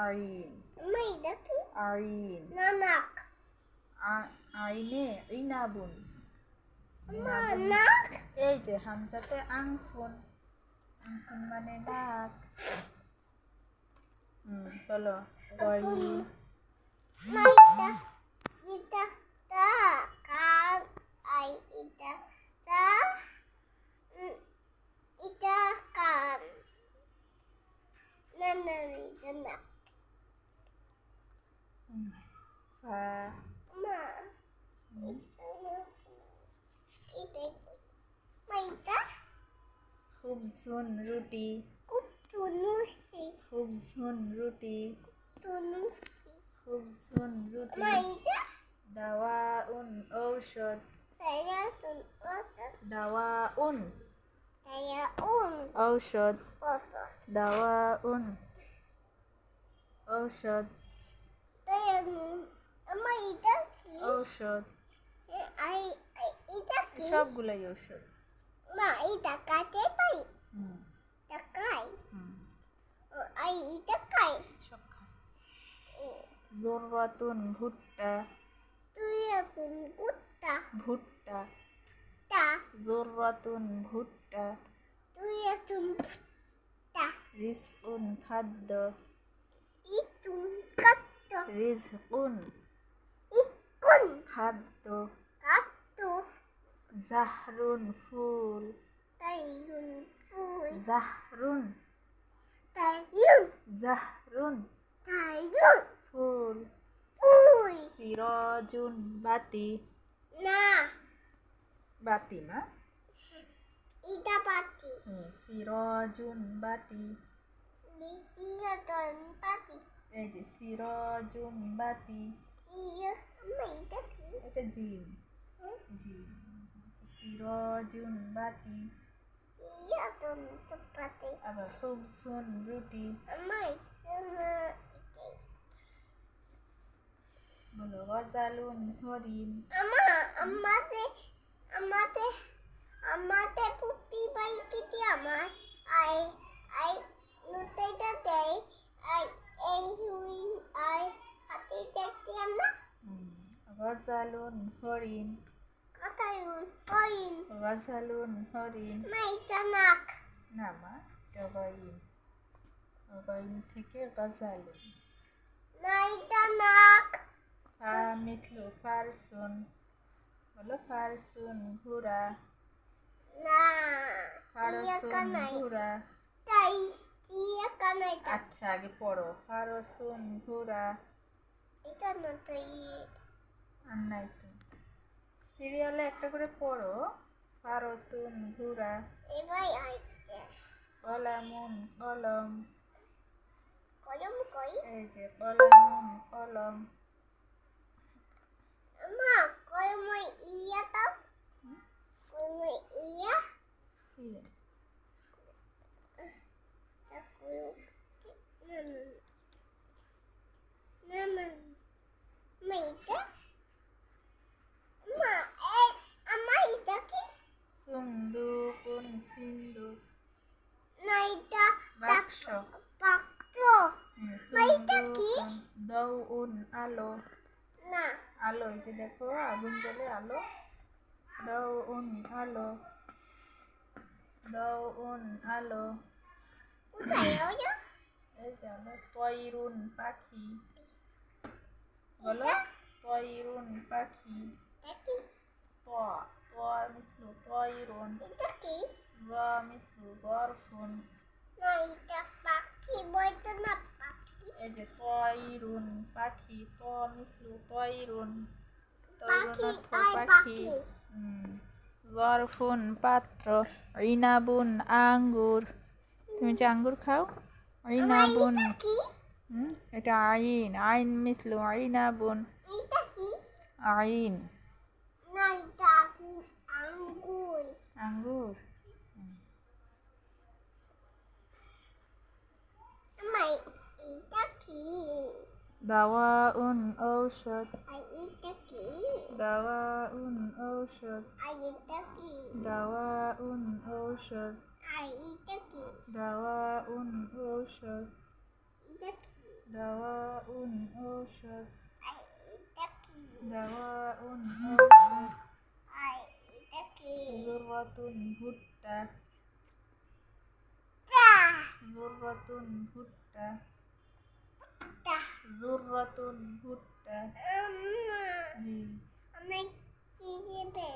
আইন আমার এটা কি আইন নাক আইনে ইনাবুন আমার ইনাবুন নাক এই যে হামজাতে আংফুন আংফুন মানে নাক বলো গইন মাইটা এটা তা কান আই এটা তা এটা কান না এটা না ফা মা এটা মাইটা খুবসুন রুটি খুব তুনুসি খুবসুন রুটি তুনুসি খুবসুন রুটি মাইটা দাওয়াউন ঔষধ saya tunusa দাওয়াউন saya ঔষধ foto দাওয়াউন ঔষধ saya মাইটা কি ঔষধ আই এটা কি সবগুলাই ঔষধ মা এটা কাটে পাই হুম টাকাই হুম আই এটা কাই সব খায় জোররাতুন ভুট্টা তুই এখন কুত্তা ভুট্টা তা জোররাতুন ভুট্টা তুই এখন তা রিজকুন খাদ্য ইতুন কাট্ট রিজকুন ইকুন খাদ্য কাট্ট জাহরুন ফুল তাইয়ুন ফুল জাহরুন তাইয়ুন জাহরুন তাইয়ুন ফুল ফুল সিরাজুন বাতি না বাতি না এটা পাতি সিরাজুন বাতি লিসিয়া তন পাতি এই যে সিরাজুন বাতি সিয়া এটা কি এটা জিম জিম সিরাজুন বাতি সিয়া তন পাতি আবার খুবসুন রুটি আমার বলো গজালুন হরিণ আমাদের আমাদের আমাদের পুপি বাই কিটি আমার আই আই নুতেটা দেই আই এই হুইন আই হাতে দেখতে আমরা গজালুন হরিণ কাকায়ুন কইন গজালুন হরিণ মাইটা নাক না মা গইন গইন থেকে গজালুন নাইটা নাক মিথলু ফারসুন বলো ফারসুন ঘোড়া না টিয়া ফারসুন কানাই ঘোড়া তাই টিয়া কানাই আচ্ছা আগে পড়ো ফারসুন ঘোড়া এটা না তাই আর নাই তো সিরিয়ালে একটা করে পড়ো ফারসুন ঘোড়া এবাই আইছে কলামুন কলম কলম কই এই যে কলামুন কলম মা কলম ইয়া তা কলম ইয়া কি মাইটা মা আমার এটা কি সুন্দুকুন সিন্দুক নাইটা বাক্স পাক্ত মাইটা কি সুন্দুকুন দাউন আলো না আলো এই যে দেখো আগুন জ্বলে আলো দাউন আলো দাউন আলো কোথায় ওটা এই যে আলো তয়রুন পাখি বলো তয়রুন পাখি দেখি ত ত মিসলু তয়রুন এটা কি জা মিসলু জরফুন নাইটা পাখি বইটা না পাখি এই যে তয়রুন পাখি ত মিসলু তয়রুন পাখি তয়রুন আই পাখি পাখি জরফুন পাত্র ইনাবুন আঙ্গুর তুমি যে আঙ্গুর খাও ইনাবুন এটা কি এটা আইন আইন মিসলু আইনাবুন এটা কি আইন নাইটা আঙ্গুর আঙ্গুর আমার এটা কি দাওয়াউন ঔষধ আর এটা কি দাওয়াউন ঔষধ আর এটা কি দাওয়াউন ঔষধ আর এটা কি দাওয়াউন ঔষধ এটা কি দাওয়াউন ঔষধ। এটা কি দাওয়াউন ঔষধ। এটা কি যুররাতুন ভুট্টা। তা যুররাতুন ভুট্টা। তা যুররাতুন ভুট্টা। আম্মা জি। আমি কি দিবে